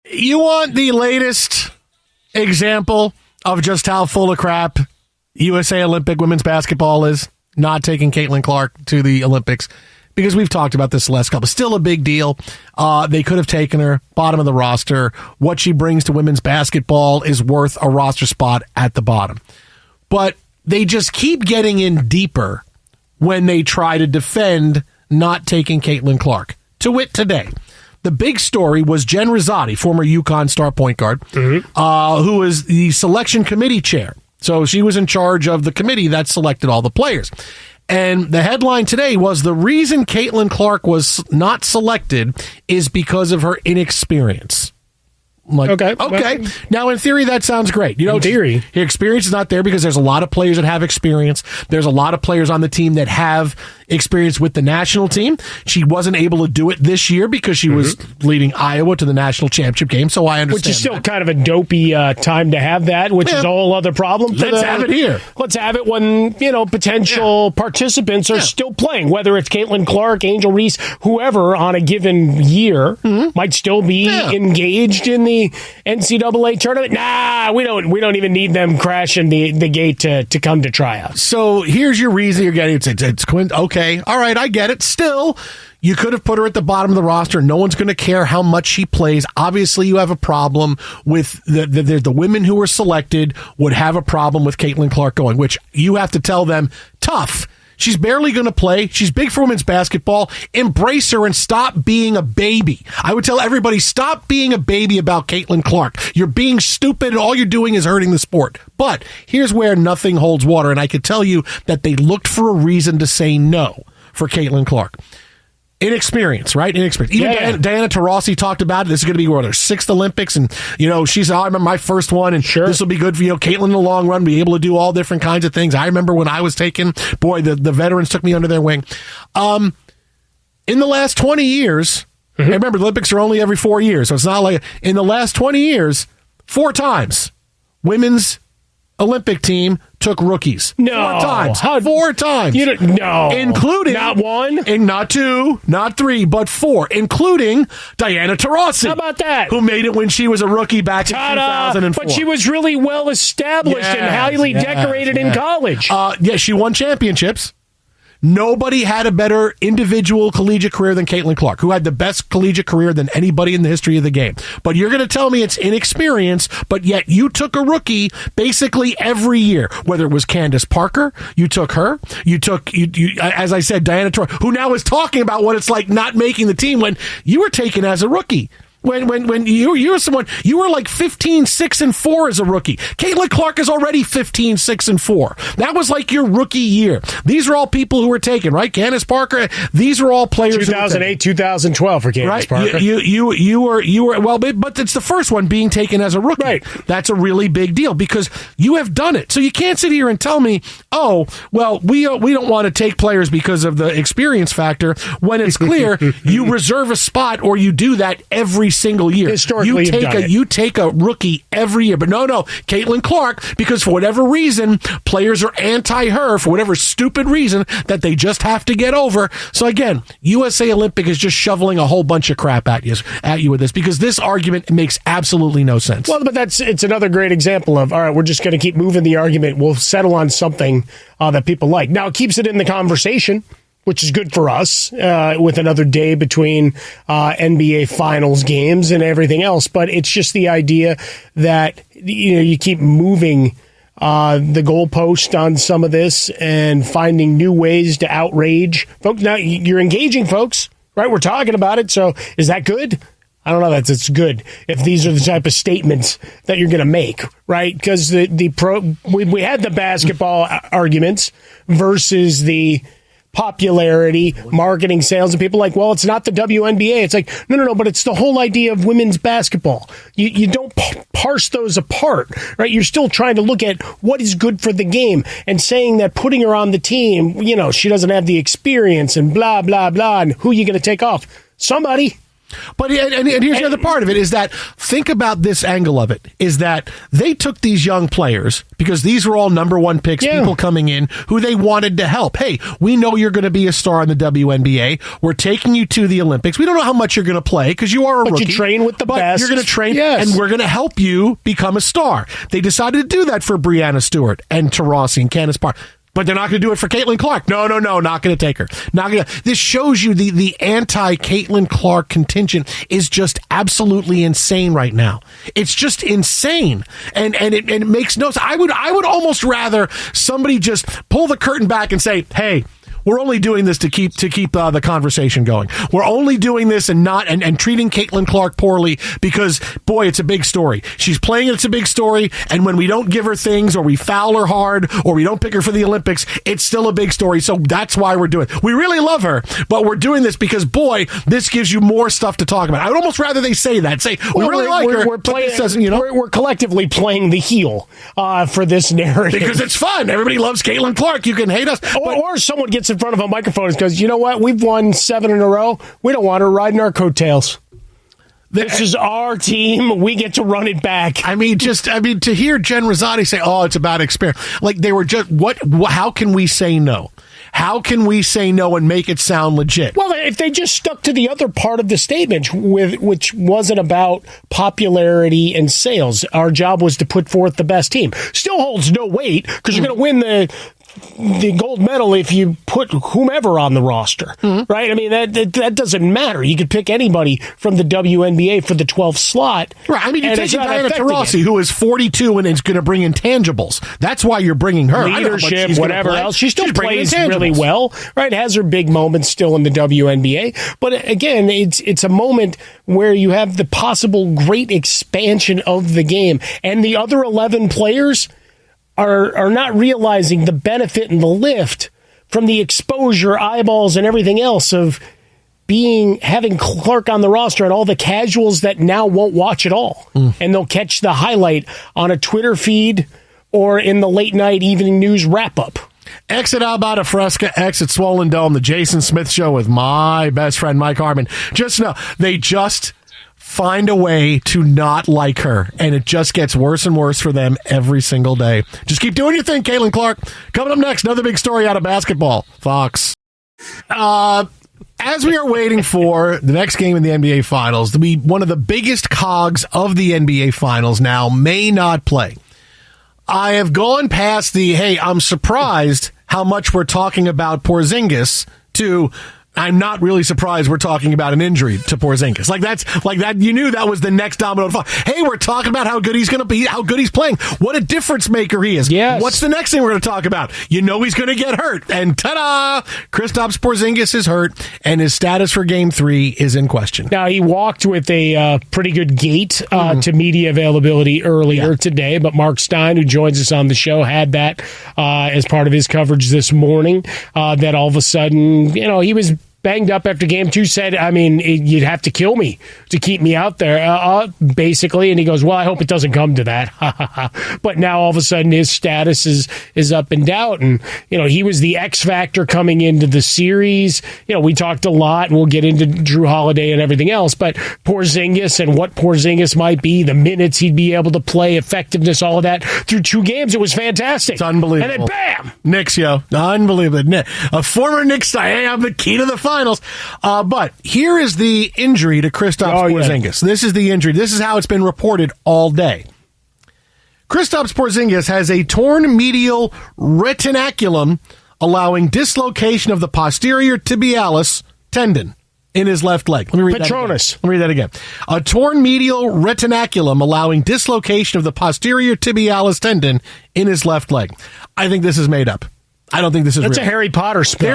You want the latest example of just how full of crap USA Olympic women's basketball is? Not taking Caitlin Clark to the Olympics, because we've talked about this the last couple. Still a big deal. They could have taken her, bottom of the roster. What she brings to women's basketball is worth a roster spot at the bottom. But they just keep getting in deeper when they try to defend not taking Caitlin Clark. To wit, today, the big story was Jen Rosati, former UConn star point guard, who was the selection committee chair. So she was in charge of the committee that selected all the players. And the headline today was the reason Caitlin Clark was not selected is because of her inexperience. I'm like, okay. Well, now, in theory, that sounds great. In theory. Her experience is not there because there's a lot of players that have experience. There's a lot of players on the team that have experience with the national team. She wasn't able to do it this year because she was leading Iowa to the national championship game, so I understand. Which is still kind of a dopey time to have that, which is a whole other problem. Let's have it here. Let's have it when, potential participants are still playing, whether it's Caitlin Clark, Angel Reese, whoever on a given year might still be engaged in the NCAA tournament. Nah, we don't even need them crashing the gate to come to tryouts. So here's your reason you're getting it's Quinn. Okay, all right, I get it. Still, you could have put her at the bottom of the roster. No one's going to care how much she plays. Obviously, you have a problem with the women who were selected would have a problem with Caitlin Clark going, which you have to tell them, tough. She's barely going to play. She's big for women's basketball. Embrace her and stop being a baby. I would tell everybody, stop being a baby about Caitlin Clark. You're being stupid, and all you're doing is hurting the sport. But here's where nothing holds water, and I could tell you that they looked for a reason to say no for Caitlin Clark. Inexperience, right? Inexperience. Even Diana Taurasi talked about it. This is going to be her sixth Olympics, and she said, I remember my first one, and this will be good for Caitlin in the long run, be able to do all different kinds of things. I remember when I was taken, the veterans took me under their wing. In the last 20 years, and remember, the Olympics are only every 4 years, so it's not like, in the last 20 years, 4 times, women's Olympic team took rookies. No. 4 times. 4 times. No. Including. Not 1? And not 2, not 3, but 4, including Diana Taurasi. How about that? Who made it when she was a rookie back in 2004. But she was really well established and highly decorated in college. She won championships. Nobody had a better individual collegiate career than Caitlin Clark, who had the best collegiate career than anybody in the history of the game. But you're going to tell me it's inexperience, but yet you took a rookie basically every year, whether it was Candace Parker, you took her, you as I said, Diana Troy, who now is talking about what it's like not making the team when you were taken as a rookie. When you were someone, you were like 15-6-4 as a rookie. Caitlin Clark is already 15-6-4. That was like your rookie year. These are all people who were taken, right? Candace Parker. These are all players. 2008, 2012 for Candace Parker. You were well, but it's the first one being taken as a rookie. Right. That's a really big deal because you have done it. So you can't sit here and tell me, oh, well, we don't want to take players because of the experience factor when it's clear you reserve a spot or you do that every single year. Historically, you take a rookie every year. But no, Caitlin Clark, because for whatever reason, players are anti-her for whatever stupid reason that they just have to get over. So again, USA Olympic is just shoveling a whole bunch of crap at you with this because this argument makes absolutely no sense. Well, but it's another great example of, all right, we're just going to keep moving the argument. We'll settle on something that people like. Now, it keeps it in the conversation, which is good for us with another day between NBA Finals games and everything else. But it's just the idea that you keep moving the goalpost on some of this and finding new ways to outrage folks. Now you're engaging folks, right? We're talking about it. So is that good? I don't know that it's good if these are the type of statements that you're going to make, right? Because we had the basketball arguments versus the popularity, marketing, sales, and people like, well, it's not the WNBA. It's like, no, but it's the whole idea of women's basketball. You don't parse those apart, right? You're still trying to look at what is good for the game and saying that putting her on the team, she doesn't have the experience and blah, blah, blah, and who are you going to take off? Somebody. But and here's the other part of it is that think about this angle of it is that they took these young players because these were all number one picks, people coming in who they wanted to help. Hey, we know you're going to be a star in the WNBA. We're taking you to the Olympics. We don't know how much you're going to play because you are a rookie. You train with the best. You're going to train, and we're going to help you become a star. They decided to do that for Breanna Stewart and Taurasi and Candace Parr. But they're not going to do it for Caitlin Clark. No, not going to take her. Not going to. This shows you the anti-Caitlin Clark contingent is just absolutely insane right now. It's just insane, and it makes no sense. I would almost rather somebody just pull the curtain back and say, "Hey, we're only doing this to keep the conversation going. We're only doing this and treating Caitlin Clark poorly because, boy, it's a big story. She's playing it's a big story, and when we don't give her things or we foul her hard or we don't pick her for the Olympics, it's still a big story. So that's why we're doing it. We really love her, but we're doing this because, boy, this gives you more stuff to talk about." I would almost rather they say that. Say, we really like her, but this doesn't, We're collectively playing the heel for this narrative. Because it's fun. Everybody loves Caitlin Clark. You can hate us. Or someone gets in front of a microphone and goes, "You know what? We've won 7 in a row. We don't want her riding our coattails. This is our team. We get to run it back." To hear Jen Rosati say, "Oh, it's about experience," like they were just how can we say no? How can we say no and make it sound legit? Well, if they just stuck to the other part of the statement, which wasn't about popularity and sales, our job was to put forth the best team. Still holds no weight because you're going to win the gold medal if you put whomever on the roster, right? I mean, that doesn't matter. You could pick anybody from the WNBA for the 12th slot. Right. I mean, you're taking Diana Taurasi, who is 42 and is going to bring intangibles. That's why you're bringing her. Leadership, whatever else. She still plays really well, right? Has her big moments still in the WNBA. But again, it's a moment where you have the possible great expansion of the game. And the other 11 players are not realizing the benefit and the lift from the exposure, eyeballs, and everything else of having Clark on the roster and all the casuals that now won't watch it all. And they'll catch the highlight on a Twitter feed or in the late night evening news wrap-up. Exit Albata Fresca, exit Swollen Dome, the Jason Smith Show with my best friend Mike Harmon. Just know, they just find a way to not like her, and it just gets worse and worse for them every single day. Just keep doing your thing, Caitlin Clark. Coming up next, another big story out of basketball. Fox. As we are waiting for the next game in the NBA Finals to be one of the biggest cogs of the NBA Finals now may not play. I have gone past hey, I'm surprised how much we're talking about Porzingis to I'm not really surprised we're talking about an injury to Porzingis. Like that. You knew that was the next domino. Hey, we're talking about how good he's going to be, how good he's playing. What a difference maker he is. Yes. What's the next thing we're going to talk about? You know he's going to get hurt. And ta-da! Kristaps Porzingis is hurt, and his status for Game 3 is in question. Now, he walked with a pretty good gait to media availability earlier today, but Mark Stein, who joins us on the show, had that as part of his coverage this morning, that all of a sudden, he was banged up after Game 2, said, you'd have to kill me to keep me out there, basically. And he goes, well, I hope it doesn't come to that. But now all of a sudden his status is up in doubt. And, he was the X factor coming into the series. We talked a lot, and we'll get into Drew Holiday and everything else, but Porzingis and what Porzingis might be, the minutes he'd be able to play, effectiveness, all of that through 2 games. It was fantastic. It's unbelievable. And then bam! Knicks, unbelievable. A former Knicks star. Hey, I'm the key to the finals. But here is the injury to Kristaps Porzingis. This is the injury. This is how it's been reported all day. Kristaps Porzingis has a torn medial retinaculum, allowing dislocation of the posterior tibialis tendon in his left leg. Let me read Petronas. Let me read that again. A torn medial retinaculum, allowing dislocation of the posterior tibialis tendon in his left leg. I think this is made up. I don't think this is That's real. a Harry Potter spell.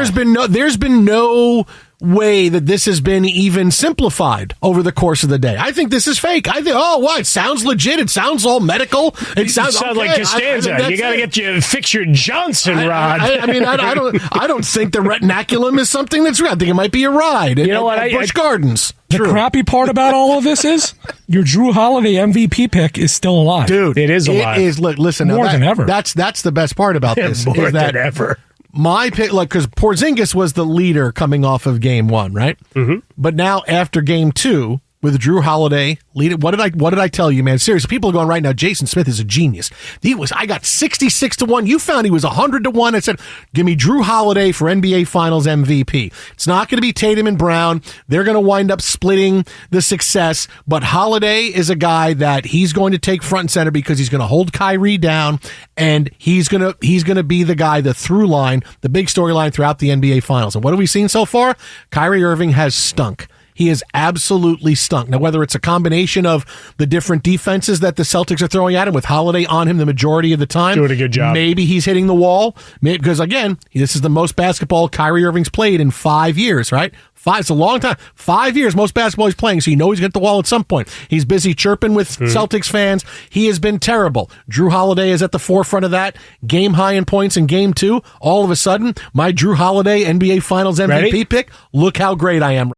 There's been no way that this has been even simplified over the course of the day. I think this is fake. I think, it sounds legit. It sounds all medical. It sounds okay. Like Costanza. You got to fix your Johnson rod. I don't think the retinaculum is something that's real. I think it might be a ride. You know what? Busch Gardens. The crappy part about all of this is your Drew Holiday MVP pick is still alive. Dude, it is alive. It is. Look, listen. More than ever. That's the best part about this. More than ever. my pick, like, because Porzingis was the leader coming off of game one, right? Mm-hmm. But now after game two, with Drew Holiday leading, what did I tell you, man? Seriously, people are going right now. Jason Smith is a genius. I got 66-1. You found he was 100-1. I said, give me Drew Holiday for NBA Finals MVP. It's not going to be Tatum and Brown. They're going to wind up splitting the success. But Holiday is a guy that he's going to take front and center because he's going to hold Kyrie down, and he's going to be the guy, the through line, the big storyline throughout the NBA Finals. And what have we seen so far? Kyrie Irving has stunk. He is absolutely stunk. Now, whether it's a combination of the different defenses that the Celtics are throwing at him with Holiday on him the majority of the time. Doing a good job. Maybe he's hitting the wall. Because, again, this is the most basketball Kyrie Irving's played in 5 years, right? It's a long time. 5 years, most basketball he's playing, so you know he's going to hit the wall at some point. He's busy chirping with Celtics fans. He has been terrible. Drew Holiday is at the forefront of that. Game high in points in game two. All of a sudden, my Drew Holiday NBA Finals MVP pick, look how great I am.